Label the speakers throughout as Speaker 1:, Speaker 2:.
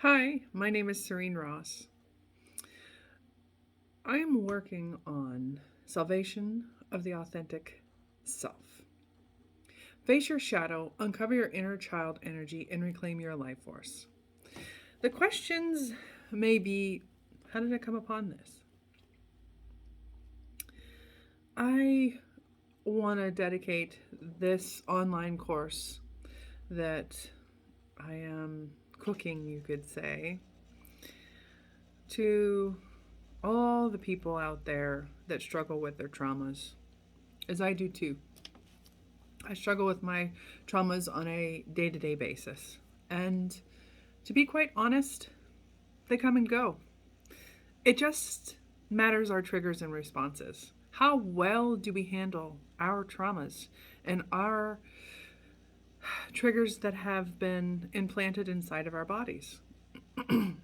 Speaker 1: Hi, my name is Serene Ross. I am working on salvation of the authentic self. Face your shadow, uncover your inner child energy, and reclaim your life force. The questions may be, how did I come upon this? I want to dedicate this online course that I am cooking, you could say, to all the people out there that struggle with their traumas, as I do too. I struggle with my traumas on a day to day basis. And to be quite honest, they come and go. It just matters our triggers and responses. How well do we handle our traumas and our triggers that have been implanted inside of our bodies? In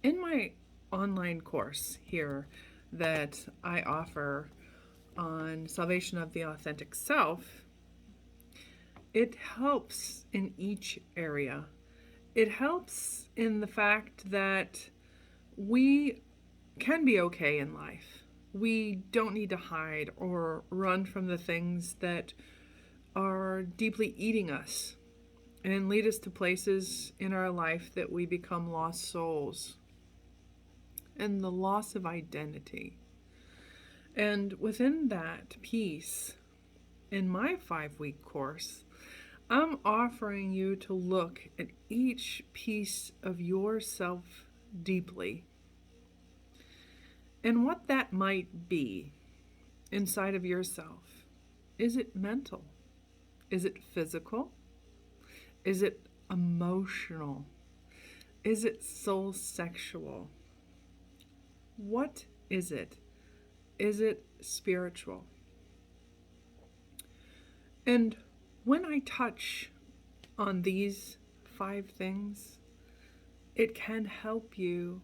Speaker 1: my online course here that I offer on Salvation of the Authentic Self, it helps in each area. It helps in the fact that we can be okay in life. We don't need to hide or run from the things that are deeply eating us and lead us to places in our life that we become lost souls and the loss of identity. And within that piece, in my 5-week course, I'm offering you to look at each piece of yourself deeply and what that might be inside of yourself. Is it mental? Is it physical? Is it emotional? Is it soul sexual? What is it? Is it spiritual? And when I touch on these 5 things, it can help you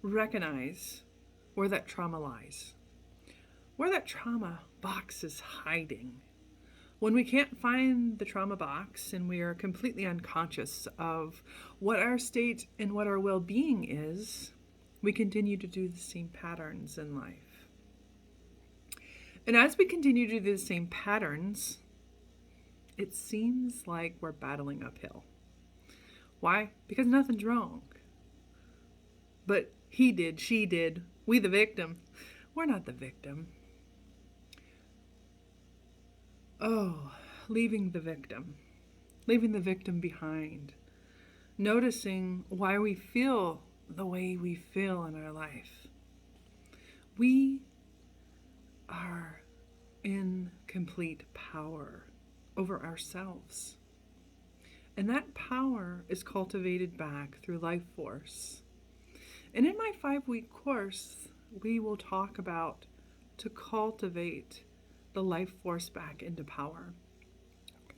Speaker 1: recognize where that trauma lies, where that trauma box is hiding. When we can't find the trauma box and we are completely unconscious of what our state and what our well being is, we continue to do the same patterns in life. And as we continue to do the same patterns, it seems like we're battling uphill. Why? Because nothing's wrong. But he did, she did, we the victim. We're not the victim. Oh, leaving the victim behind, noticing why we feel the way we feel in our life. We are in complete power over ourselves. And that power is cultivated back through life force. And in my 5-week course, we will talk about to cultivate the life force back into power.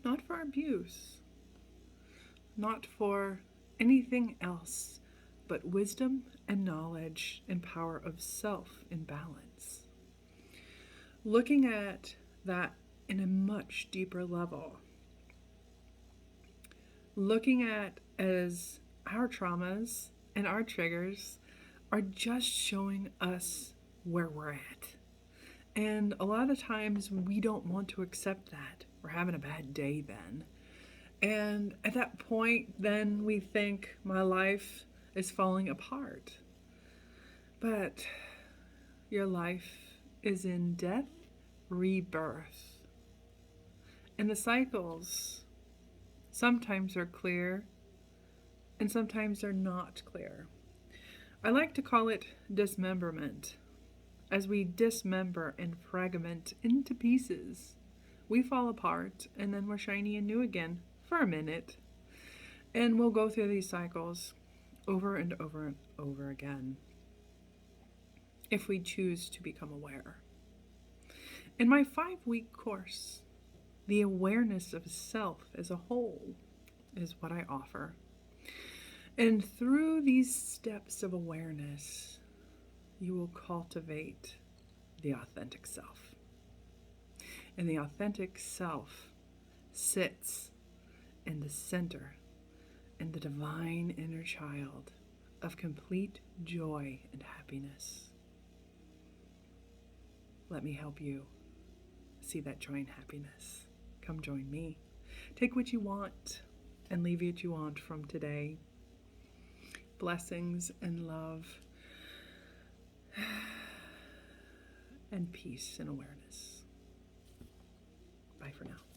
Speaker 1: Not for abuse, not for anything else, but wisdom and knowledge and power of self in balance. Looking at that in a much deeper level. Looking at as our traumas and our triggers are just showing us where we're at. And a lot of times we don't want to accept that. We're having a bad day then. And at that point, then we think my life is falling apart. But your life is in death, rebirth. And the cycles sometimes are clear and sometimes they're not clear. I like to call it dismemberment. As we dismember and fragment into pieces, we fall apart and then we're shiny and new again for a minute. And we'll go through these cycles over and over and over again if we choose to become aware. In my 5-week course, the awareness of self as a whole is what I offer. And through these steps of awareness, you will cultivate the authentic self. And the authentic self sits in the center and the divine inner child of complete joy and happiness. Let me help you see that joy and happiness. Come join me. Take what you want and leave what you want from today. Blessings and love and peace and awareness. Bye for now.